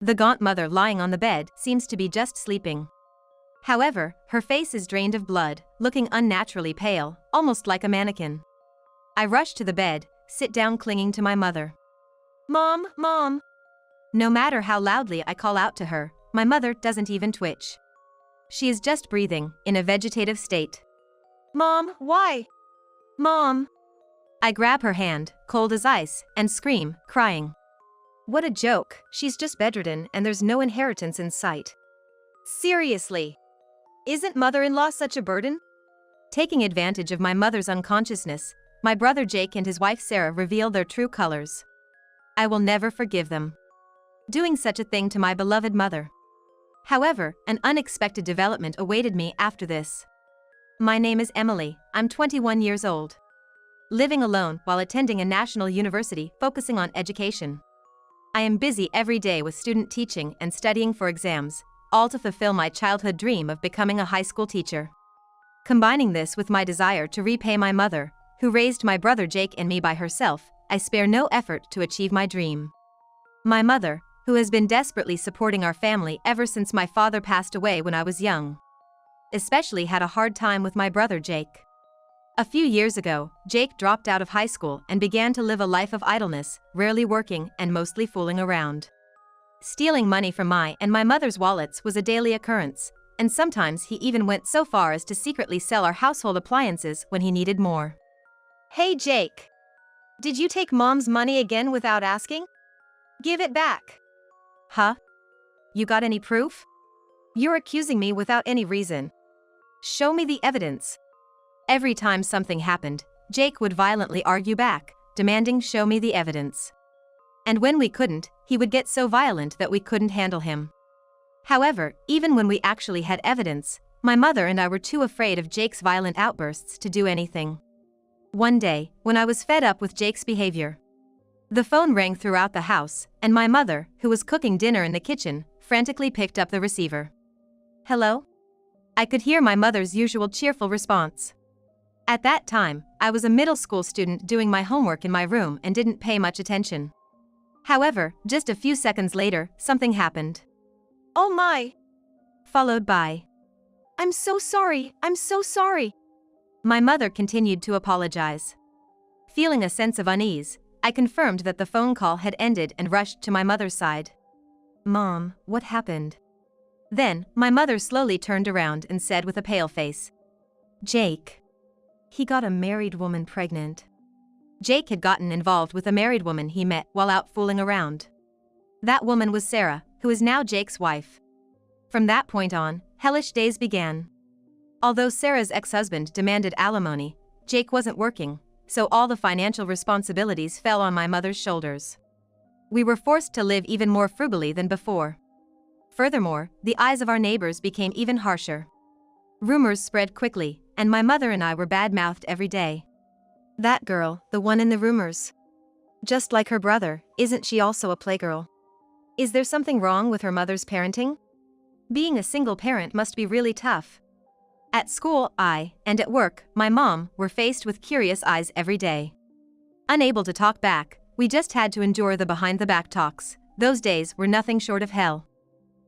The gaunt mother lying on the bed seems to be just sleeping. However, her face is drained of blood, looking unnaturally pale, almost like a mannequin. I rush to the bed, sit down clinging to my mother. "Mom, Mom!" No matter how loudly I call out to her, my mother doesn't even twitch. She is just breathing, in a vegetative state. "Mom, why? Mom!" I grab her hand, cold as ice, and scream, crying. What a joke, she's just bedridden and there's no inheritance in sight. Seriously. Isn't mother-in-law such a burden? Taking advantage of my mother's unconsciousness, my brother Jake and his wife Sarah reveal their true colors. I will never forgive them. Doing such a thing to my beloved mother. However, an unexpected development awaited me after this. My name is Emily, I'm 21 years old. Living alone while attending a national university focusing on education. I am busy every day with student teaching and studying for exams, all to fulfill my childhood dream of becoming a high school teacher. Combining this with my desire to repay my mother, who raised my brother Jake and me by herself, I spare no effort to achieve my dream. My mother, who has been desperately supporting our family ever since my father passed away when I was young, especially had a hard time with my brother Jake. A few years ago, Jake dropped out of high school and began to live a life of idleness, rarely working and mostly fooling around. Stealing money from my and my mother's wallets was a daily occurrence, and sometimes he even went so far as to secretly sell our household appliances when he needed more. "Hey Jake! Did you take Mom's money again without asking? Give it back." "Huh? You got any proof? You're accusing me without any reason. Show me the evidence." Every time something happened, Jake would violently argue back, demanding show me the evidence. And when we couldn't, he would get so violent that we couldn't handle him. However, even when we actually had evidence, my mother and I were too afraid of Jake's violent outbursts to do anything. One day, when I was fed up with Jake's behavior, the phone rang throughout the house, and my mother, who was cooking dinner in the kitchen, frantically picked up the receiver. "Hello?" I could hear my mother's usual cheerful response. At that time, I was a middle school student doing my homework in my room and didn't pay much attention. However, just a few seconds later, something happened. "Oh my!" Followed by, I'm so sorry. My mother continued to apologize. Feeling a sense of unease, I confirmed that the phone call had ended and rushed to my mother's side. "Mom, what happened?" Then, my mother slowly turned around and said with a pale face, "Jake. He got a married woman pregnant." Jake had gotten involved with a married woman he met while out fooling around. That woman was Sarah, who is now Jake's wife. From that point on, hellish days began. Although Sarah's ex-husband demanded alimony, Jake wasn't working, so all the financial responsibilities fell on my mother's shoulders. We were forced to live even more frugally than before. Furthermore, the eyes of our neighbors became even harsher. Rumors spread quickly, and my mother and I were bad-mouthed every day. "That girl, the one in the rumors. Just like her brother, isn't she also a playgirl? Is there something wrong with her mother's parenting? Being a single parent must be really tough." At school, and at work, my mom, were faced with curious eyes every day. Unable to talk back, we just had to endure the behind-the-back talks. Those days were nothing short of hell.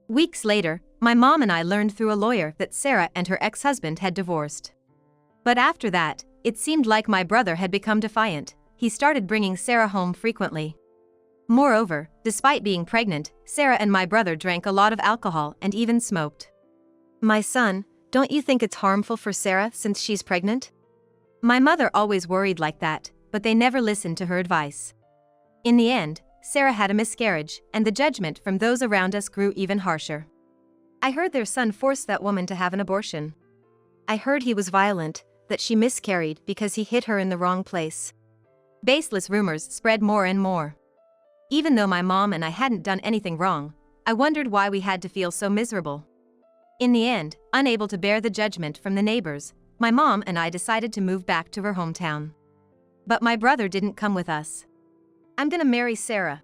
Weeks later, my mom and I learned through a lawyer that Sarah and her ex-husband had divorced. But after that, it seemed like my brother had become defiant. He started bringing Sarah home frequently. Moreover, despite being pregnant, Sarah and my brother drank a lot of alcohol and even smoked. "My son, don't you think it's harmful for Sarah since she's pregnant?" My mother always worried like that, but they never listened to her advice. In the end, Sarah had a miscarriage, and the judgment from those around us grew even harsher. I heard their son forced that woman to have an abortion. I heard he was violent, that she miscarried because he hit her in the wrong place. Baseless rumors spread more and more. Even though my mom and I hadn't done anything wrong, I wondered why we had to feel so miserable. In the end, unable to bear the judgment from the neighbors, my mom and I decided to move back to her hometown. But my brother didn't come with us. "I'm gonna marry Sarah.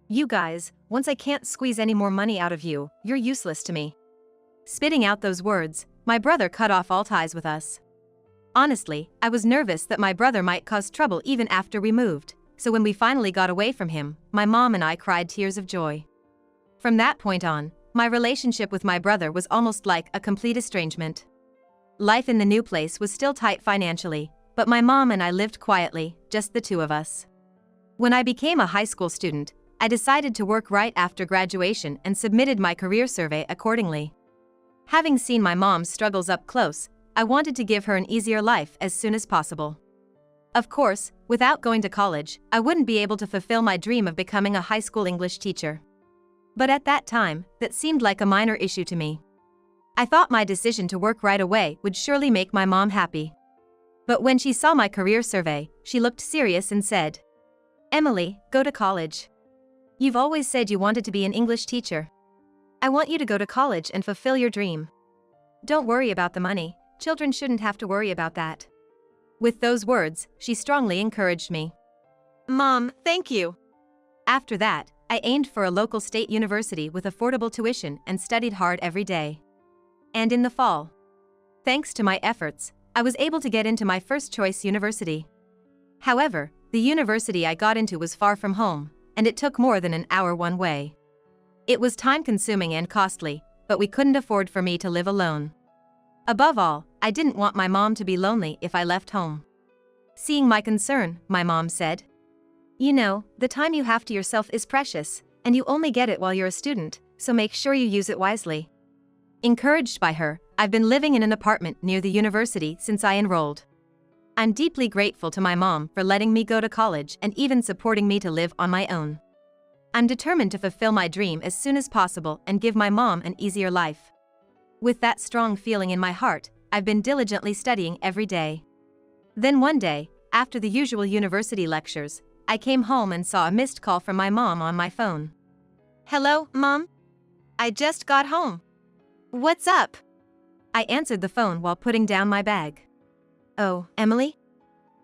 You guys, once I can't squeeze any more money out of you, you're useless to me." Spitting out those words, my brother cut off all ties with us. Honestly, I was nervous that my brother might cause trouble even after we moved, so when we finally got away from him, my mom and I cried tears of joy. From that point on, my relationship with my brother was almost like a complete estrangement. Life in the new place was still tight financially, but my mom and I lived quietly, just the two of us. When I became a high school student, I decided to work right after graduation and submitted my career survey accordingly. Having seen my mom's struggles up close, I wanted to give her an easier life as soon as possible. Of course, without going to college, I wouldn't be able to fulfill my dream of becoming a high school English teacher. But at that time, that seemed like a minor issue to me. I thought my decision to work right away would surely make my mom happy. But when she saw my career survey, she looked serious and said, "Emily, go to college. You've always said you wanted to be an English teacher. I want you to go to college and fulfill your dream. Don't worry about the money, children shouldn't have to worry about that." With those words, she strongly encouraged me. "Mom, thank you." After that, I aimed for a local state university with affordable tuition and studied hard every day. And in the fall, thanks to my efforts, I was able to get into my first choice university. However, the university I got into was far from home, and it took more than an hour one way. It was time-consuming and costly, but we couldn't afford for me to live alone. Above all, I didn't want my mom to be lonely if I left home. Seeing my concern, my mom said, "You know, the time you have to yourself is precious, and you only get it while you're a student, so make sure you use it wisely." Encouraged by her, I've been living in an apartment near the university since I enrolled. I'm deeply grateful to my mom for letting me go to college and even supporting me to live on my own. I'm determined to fulfill my dream as soon as possible and give my mom an easier life. With that strong feeling in my heart, I've been diligently studying every day. Then one day, after the usual university lectures, I came home and saw a missed call from my mom on my phone. "Hello, Mom? I just got home. What's up?" I answered the phone while putting down my bag. "Oh, Emily?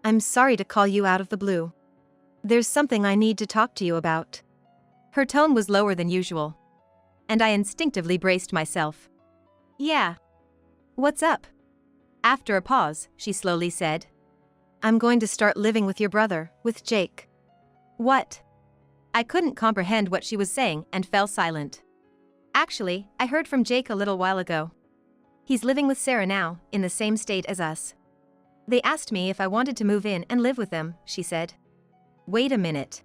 I'm sorry to call you out of the blue. There's something I need to talk to you about." Her tone was lower than usual, and I instinctively braced myself. "Yeah. What's up?" After a pause, she slowly said, "I'm going to start living with your brother, with Jake." "What?" I couldn't comprehend what she was saying and fell silent. "Actually, I heard from Jake a little while ago. He's living with Sarah now, in the same state as us. They asked me if I wanted to move in and live with them," she said. "Wait a minute.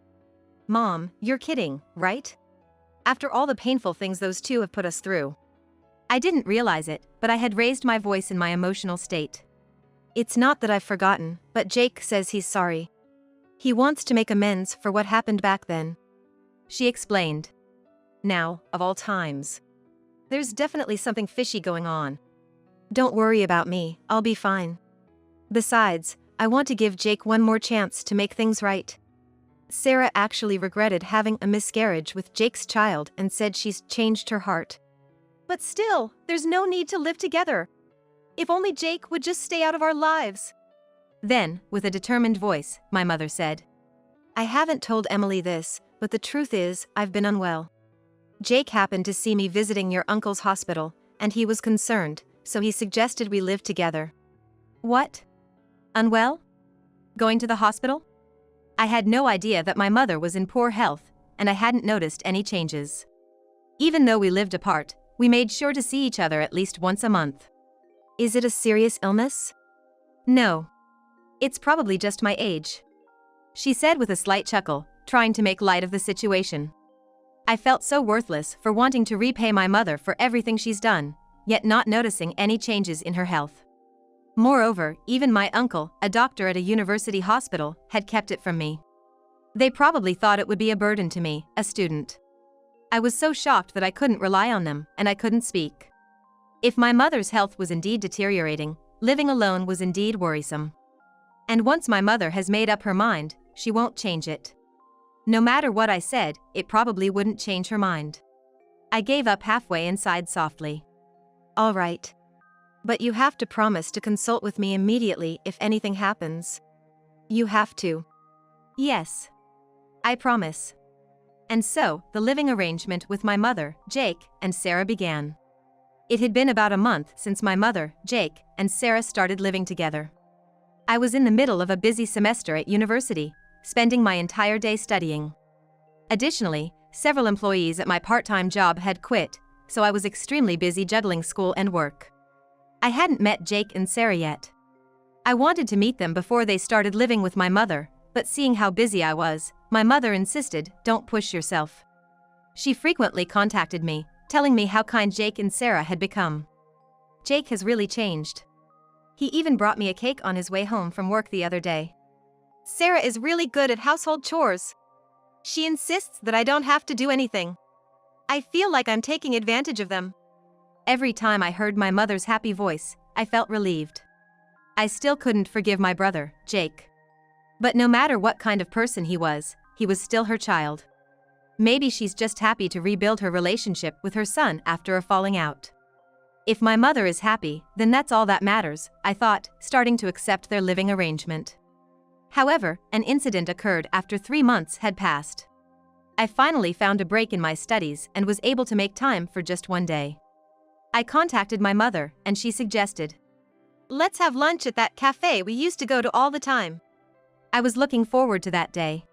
Mom, you're kidding, right? After all the painful things those two have put us through." I didn't realize it, but I had raised my voice in my emotional state. "It's not that I've forgotten, but Jake says he's sorry. He wants to make amends for what happened back then," she explained. Now, of all times, there's definitely something fishy going on. "Don't worry about me, I'll be fine. Besides, I want to give Jake one more chance to make things right. Sarah actually regretted having a miscarriage with Jake's child and said she's changed her heart. But still, there's no need to live together. If only Jake would just stay out of our lives." Then, with a determined voice, my mother said, "I haven't told Emily this, but the truth is, I've been unwell. Jake happened to see me visiting your uncle's hospital, and he was concerned, so he suggested we live together." "What? Unwell? Going to the hospital?" I had no idea that my mother was in poor health, and I hadn't noticed any changes. Even though we lived apart, we made sure to see each other at least once a month. "Is it a serious illness?" "No. It's probably just my age," she said with a slight chuckle, trying to make light of the situation. I felt so worthless for wanting to repay my mother for everything she's done, yet not noticing any changes in her health. Moreover, even my uncle, a doctor at a university hospital, had kept it from me. They probably thought it would be a burden to me, a student. I was so shocked that I couldn't rely on them, and I couldn't speak. If my mother's health was indeed deteriorating, living alone was indeed worrisome. And once my mother has made up her mind, she won't change it. No matter what I said, it probably wouldn't change her mind. I gave up halfway and sighed softly. "All right. But you have to promise to consult with me immediately if anything happens. You have to." "Yes. I promise." And so, the living arrangement with my mother, Jake, and Sarah began. It had been about a month since my mother, Jake, and Sarah started living together. I was in the middle of a busy semester at university, spending my entire day studying. Additionally, several employees at my part-time job had quit, so I was extremely busy juggling school and work. I hadn't met Jake and Sarah yet. I wanted to meet them before they started living with my mother, but seeing how busy I was, my mother insisted, "Don't push yourself." She frequently contacted me, telling me how kind Jake and Sarah had become. Jake has really changed. He even brought me a cake on his way home from work the other day. Sarah is really good at household chores. She insists that I don't have to do anything. I feel like I'm taking advantage of them. Every time I heard my mother's happy voice, I felt relieved. I still couldn't forgive my brother, Jake. But no matter what kind of person he was still her child. Maybe she's just happy to rebuild her relationship with her son after a falling out. If my mother is happy, then that's all that matters, I thought, starting to accept their living arrangement. However, an incident occurred after 3 months had passed. I finally found a break in my studies and was able to make time for just one day. I contacted my mother, and she suggested, "Let's have lunch at that cafe we used to go to all the time." I was looking forward to that day.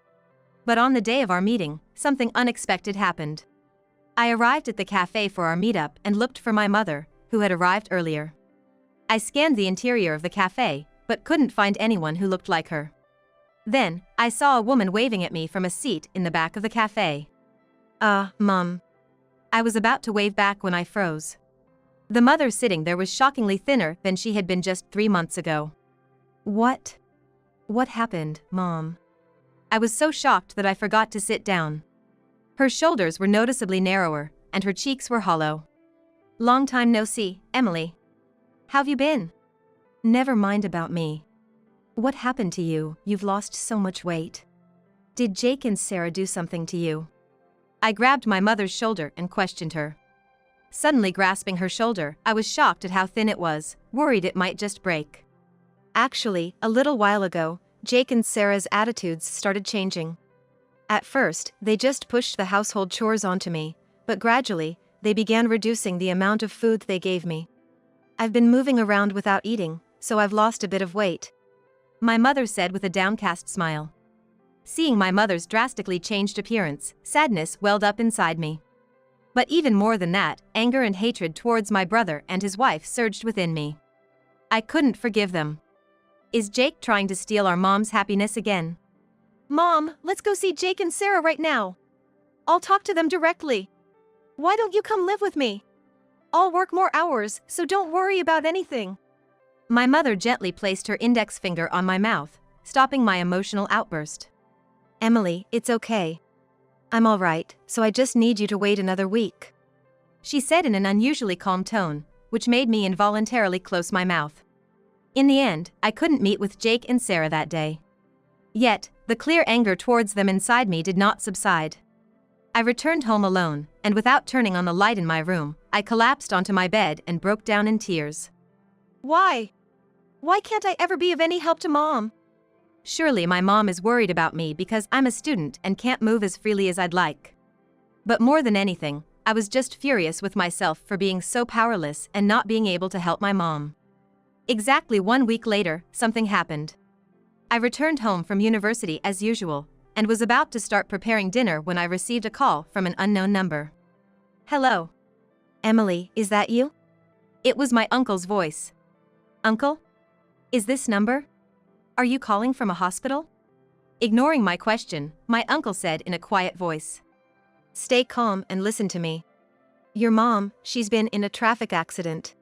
But on the day of our meeting, something unexpected happened. I arrived at the cafe for our meetup and looked for my mother, who had arrived earlier. I scanned the interior of the cafe, but couldn't find anyone who looked like her. Then, I saw a woman waving at me from a seat in the back of the cafe. Mom. I was about to wave back when I froze. The mother sitting there was shockingly thinner than she had been just 3 months ago. What happened, Mom? I was so shocked that I forgot to sit down. Her shoulders were noticeably narrower, and her cheeks were hollow. "Long time no see, Emily. How've you been?" "Never mind about me. What happened to you? You've lost so much weight. Did Jake and Sarah do something to you?" I grabbed my mother's shoulder and questioned her. Suddenly grasping her shoulder, I was shocked at how thin it was, worried it might just break. Actually, a little while ago, Jake and Sarah's attitudes started changing. At first, they just pushed the household chores onto me, but gradually, they began reducing the amount of food they gave me. I've been moving around without eating, so I've lost a bit of weight, my mother said with a downcast smile. Seeing my mother's drastically changed appearance, sadness welled up inside me. But even more than that, anger and hatred towards my brother and his wife surged within me. I couldn't forgive them. Is Jake trying to steal our mom's happiness again? "Mom, let's go see Jake and Sarah right now. I'll talk to them directly. Why don't you come live with me? I'll work more hours, so don't worry about anything." My mother gently placed her index finger on my mouth, stopping my emotional outburst. "Emily, it's okay. I'm all right, so I just need you to wait another week," she said in an unusually calm tone, which made me involuntarily close my mouth. In the end, I couldn't meet with Jake and Sarah that day. Yet, the clear anger towards them inside me did not subside. I returned home alone, and without turning on the light in my room, I collapsed onto my bed and broke down in tears. Why? Why can't I ever be of any help to Mom? Surely my mom is worried about me because I'm a student and can't move as freely as I'd like. But more than anything, I was just furious with myself for being so powerless and not being able to help my mom. Exactly 1 week later, something happened. I returned home from university as usual, and was about to start preparing dinner when I received a call from an unknown number. "Hello. Emily, is that you?" It was my uncle's voice. "Uncle? Is this number? Are you calling from a hospital?" Ignoring my question, my uncle said in a quiet voice. "Stay calm and listen to me. Your mom, she's been in a traffic accident."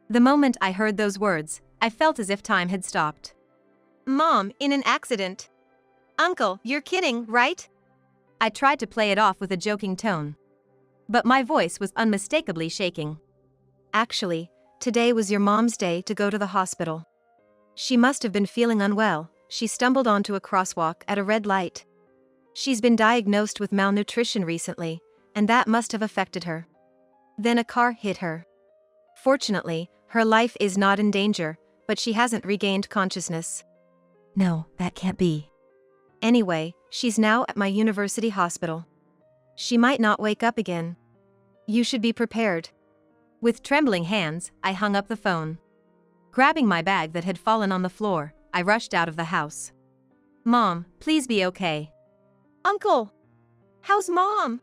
The moment I heard those words, I felt as if time had stopped. "Mom, in an accident? Uncle, you're kidding, right?" I tried to play it off with a joking tone. But my voice was unmistakably shaking. "Actually, today was your mom's day to go to the hospital. She must have been feeling unwell. She stumbled onto a crosswalk at a red light. She's been diagnosed with malnutrition recently, and that must have affected her. Then a car hit her. Fortunately, her life is not in danger, but she hasn't regained consciousness." "No, that can't be." "Anyway, she's now at my university hospital. She might not wake up again. You should be prepared." With trembling hands, I hung up the phone. Grabbing my bag that had fallen on the floor, I rushed out of the house. "Mom, please be okay." "Uncle! How's Mom?"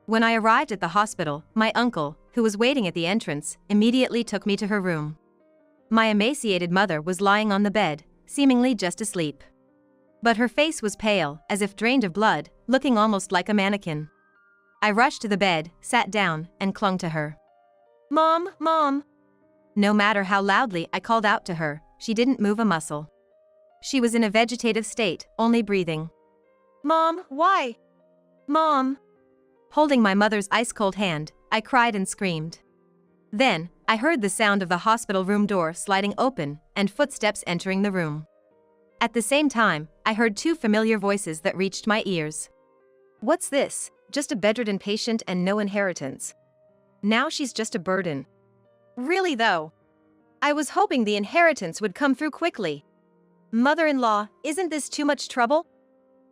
When I arrived at the hospital, my uncle, who was waiting at the entrance, immediately took me to her room. My emaciated mother was lying on the bed, seemingly just asleep. But her face was pale, as if drained of blood, looking almost like a mannequin. I rushed to the bed, sat down, and clung to her. "Mom, Mom!" No matter how loudly I called out to her, she didn't move a muscle. She was in a vegetative state, only breathing. "Mom, why? Mom!" Holding my mother's ice-cold hand, I cried and screamed. Then, I heard the sound of the hospital room door sliding open and footsteps entering the room. At the same time, I heard two familiar voices that reached my ears. "What's this? Just a bedridden patient and no inheritance. Now she's just a burden." Really though? I was hoping the inheritance would come through quickly. "Mother-in-law, isn't this too much trouble?"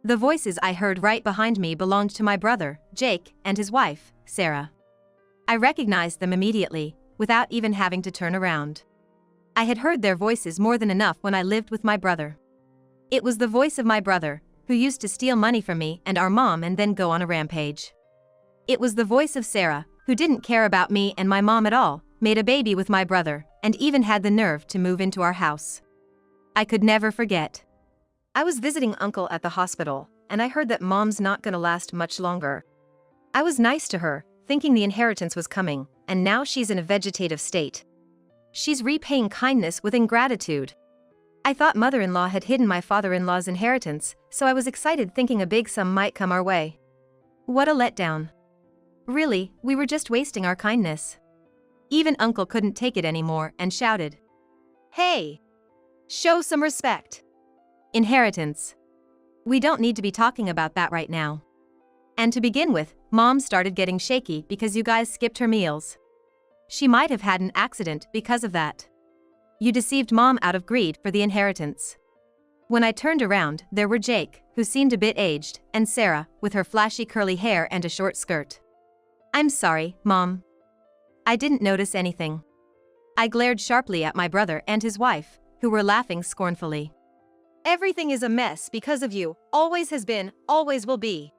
The voices I heard right behind me belonged to my brother, Jake, and his wife, Sarah. I recognized them immediately, without even having to turn around. I had heard their voices more than enough when I lived with my brother. It was the voice of my brother, who used to steal money from me and our mom and then go on a rampage. It was the voice of Sarah, who didn't care about me and my mom at all, made a baby with my brother, and even had the nerve to move into our house. I could never forget. I was visiting Uncle at the hospital, and I heard that Mom's not gonna last much longer. I was nice to her, thinking the inheritance was coming, and now she's in a vegetative state. She's repaying kindness with ingratitude. I thought mother-in-law had hidden my father-in-law's inheritance, so I was excited thinking a big sum might come our way. What a letdown. Really, we were just wasting our kindness. Even Uncle couldn't take it anymore and shouted, "Hey! Show some respect." Inheritance. We don't need to be talking about that right now. And to begin with, Mom started getting shaky because you guys skipped her meals. She might have had an accident because of that. You deceived Mom out of greed for the inheritance. When I turned around, there were Jake, who seemed a bit aged, and Sarah, with her flashy curly hair and a short skirt. "I'm sorry, Mom. I didn't notice anything." I glared sharply at my brother and his wife, who were laughing scornfully. "Everything is a mess because of you, always has been, always will be.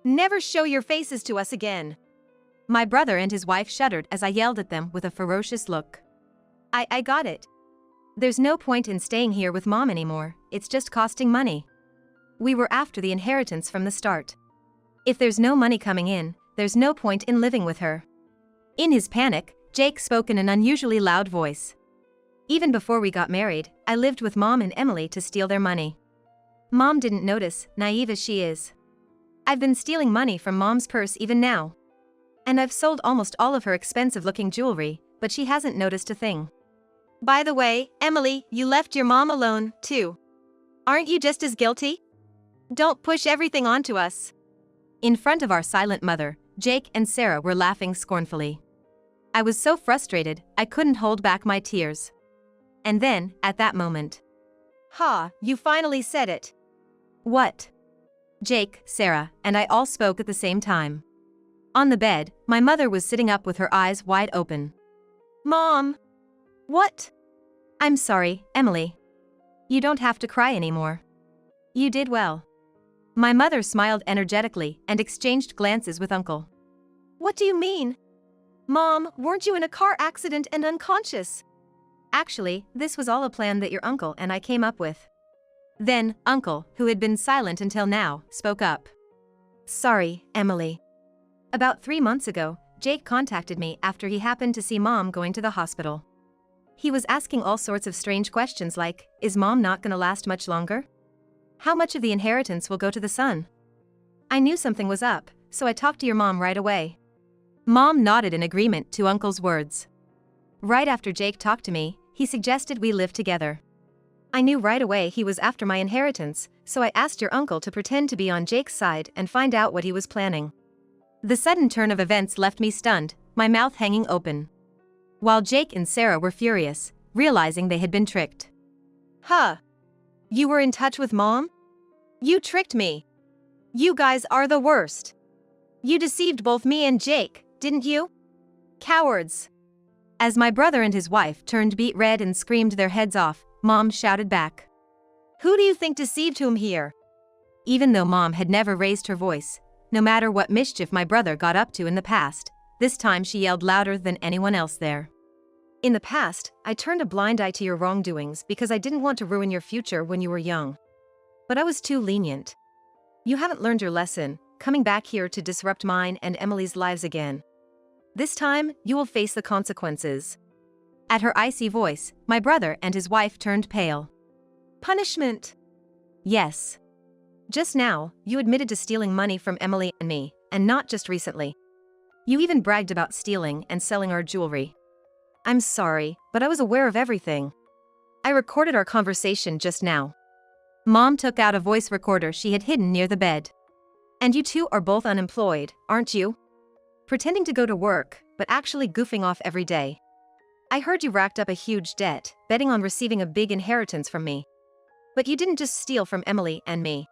Never show your faces to us again." My brother and his wife shuddered as I yelled at them with a ferocious look. I got it. There's no point in staying here with Mom anymore, it's just costing money. We were after the inheritance from the start. If there's no money coming in, there's no point in living with her." In his panic, Jake spoke in an unusually loud voice. "Even before we got married, I lived with Mom and Emily to steal their money. Mom didn't notice, naive as she is. I've been stealing money from Mom's purse even now. And I've sold almost all of her expensive-looking jewelry, but she hasn't noticed a thing. By the way, Emily, you left your mom alone, too. Aren't you just as guilty? Don't push everything onto us." In front of our silent mother, Jake and Sarah were laughing scornfully. I was so frustrated, I couldn't hold back my tears. And then, at that moment. "Ha, you finally said it." "What?" Jake, Sarah, and I all spoke at the same time. On the bed, my mother was sitting up with her eyes wide open. "Mom!" "What?" "I'm sorry, Emily. You don't have to cry anymore. You did well." My mother smiled energetically and exchanged glances with Uncle. "What do you mean? Mom, weren't you in a car accident and unconscious?" "Actually, this was all a plan that your uncle and I came up with." Then, Uncle, who had been silent until now, spoke up. "Sorry, Emily. About 3 months ago, Jake contacted me after he happened to see Mom going to the hospital. He was asking all sorts of strange questions like, is Mom not gonna last much longer? How much of the inheritance will go to the son? I knew something was up, so I talked to your mom right away." Mom nodded in agreement to Uncle's words. "Right after Jake talked to me, he suggested we live together. I knew right away he was after my inheritance, so I asked your uncle to pretend to be on Jake's side and find out what he was planning." The sudden turn of events left me stunned, my mouth hanging open. While Jake and Sarah were furious, realizing they had been tricked. "Huh. You were in touch with Mom? You tricked me. You guys are the worst. You deceived both me and Jake, didn't you? Cowards." As my brother and his wife turned beet red and screamed their heads off, Mom shouted back. "Who do you think deceived whom here?" Even though Mom had never raised her voice, no matter what mischief my brother got up to in the past. This time she yelled louder than anyone else there. In the past, I turned a blind eye to your wrongdoings because I didn't want to ruin your future when you were young. But I was too lenient. You haven't learned your lesson, coming back here to disrupt mine and Emily's lives again. This time, you will face the consequences. At her icy voice, my brother and his wife turned pale. Punishment? Yes. Just now, you admitted to stealing money from Emily and me, and not just recently. You even bragged about stealing and selling our jewelry. I'm sorry, but I was aware of everything. I recorded our conversation just now. Mom took out a voice recorder she had hidden near the bed. And you two are both unemployed, aren't you? Pretending to go to work, but actually goofing off every day. I heard you racked up a huge debt, betting on receiving a big inheritance from me. But you didn't just steal from Emily and me.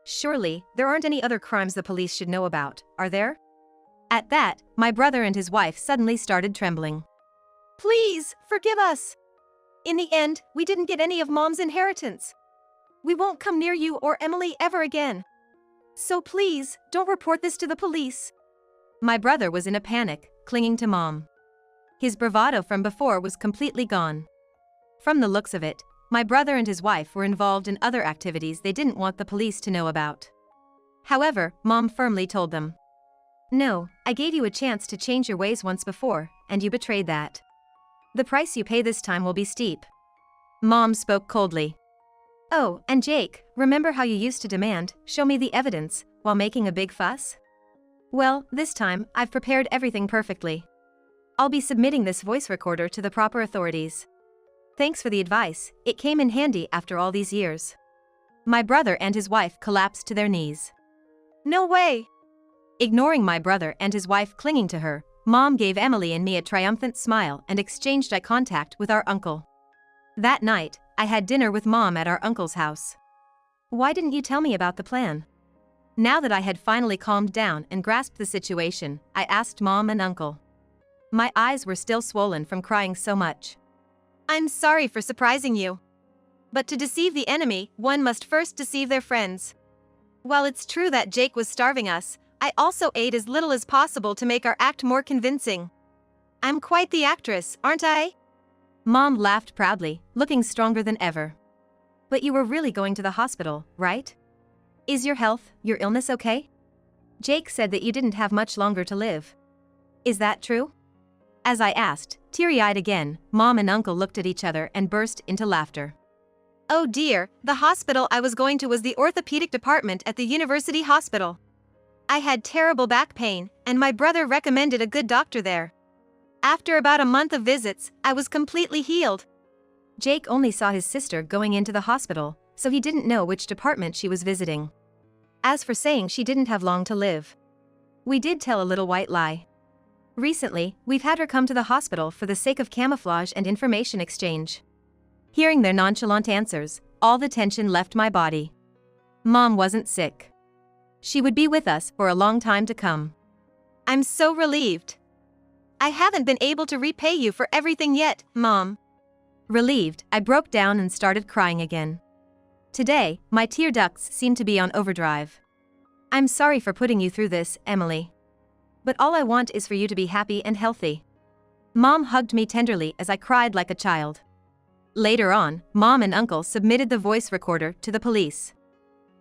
Surely, there aren't any other crimes the police should know about, are there? At that, my brother and his wife suddenly started trembling. Please, forgive us. In the end, we didn't get any of Mom's inheritance. We won't come near you or Emily ever again. So please, don't report this to the police. My brother was in a panic, clinging to Mom. His bravado from before was completely gone. From the looks of it, my brother and his wife were involved in other activities they didn't want the police to know about. However, Mom firmly told them, "No, I gave you a chance to change your ways once before, and you betrayed that. The price you pay this time will be steep." Mom spoke coldly. "Oh, and Jake, remember how you used to demand, 'Show me the evidence,' while making a big fuss? Well, this time, I've prepared everything perfectly. I'll be submitting this voice recorder to the proper authorities. Thanks for the advice, it came in handy after all these years." My brother and his wife collapsed to their knees. "No way!" Ignoring my brother and his wife clinging to her, Mom gave Emily and me a triumphant smile and exchanged eye contact with our uncle. That night, I had dinner with Mom at our uncle's house. Why didn't you tell me about the plan? Now that I had finally calmed down and grasped the situation, I asked Mom and Uncle. My eyes were still swollen from crying so much. "I'm sorry for surprising you. But to deceive the enemy, one must first deceive their friends. While it's true that Jake was starving us, I also ate as little as possible to make our act more convincing. I'm quite the actress, aren't I?" Mom laughed proudly, looking stronger than ever. "But you were really going to the hospital, right? Is your health, your illness okay? Jake said that you didn't have much longer to live. Is that true?" As I asked, teary-eyed again, Mom and Uncle looked at each other and burst into laughter. "Oh dear, the hospital I was going to was the orthopedic department at the university hospital. I had terrible back pain, and my brother recommended a good doctor there. After about a month of visits, I was completely healed." Jake only saw his sister going into the hospital, so he didn't know which department she was visiting. As for saying she didn't have long to live, we did tell a little white lie. Recently, we've had her come to the hospital for the sake of camouflage and information exchange. Hearing their nonchalant answers, all the tension left my body. Mom wasn't sick. She would be with us for a long time to come. I'm so relieved. I haven't been able to repay you for everything yet, Mom. Relieved, I broke down and started crying again. Today, my tear ducts seemed to be on overdrive. I'm sorry for putting you through this, Emily. But all I want is for you to be happy and healthy. Mom hugged me tenderly as I cried like a child. Later on, Mom and Uncle submitted the voice recorder to the police.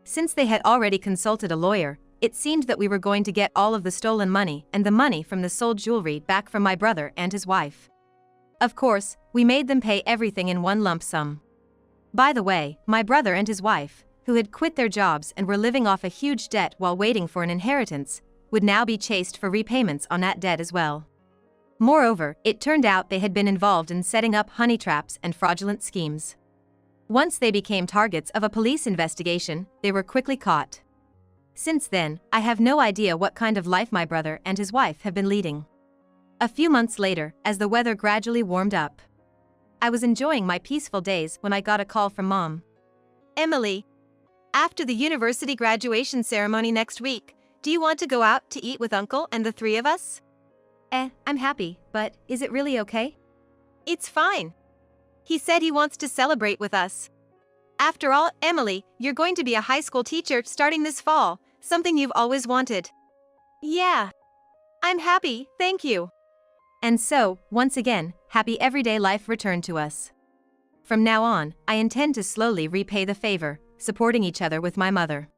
Since they had already consulted a lawyer, it seemed that we were going to get all of the stolen money and the money from the sold jewelry back from my brother and his wife. Of course, we made them pay everything in one lump sum. By the way, my brother and his wife, who had quit their jobs and were living off a huge debt while waiting for an inheritance, would now be chased for repayments on that debt as well. Moreover, it turned out they had been involved in setting up honey traps and fraudulent schemes. Once they became targets of a police investigation, they were quickly caught. Since then, I have no idea what kind of life my brother and his wife have been leading. A few months later, as the weather gradually warmed up, I was enjoying my peaceful days when I got a call from Mom. Emily, after the university graduation ceremony next week, do you want to go out to eat with Uncle and the three of us? I'm happy, but is it really okay? It's fine. He said he wants to celebrate with us. After all, Emily, you're going to be a high school teacher starting this fall, Something you've always wanted. Yeah. I'm happy, thank you. And so, once again, happy everyday life returned to us. From now on, I intend to slowly repay the favor, supporting each other with my mother.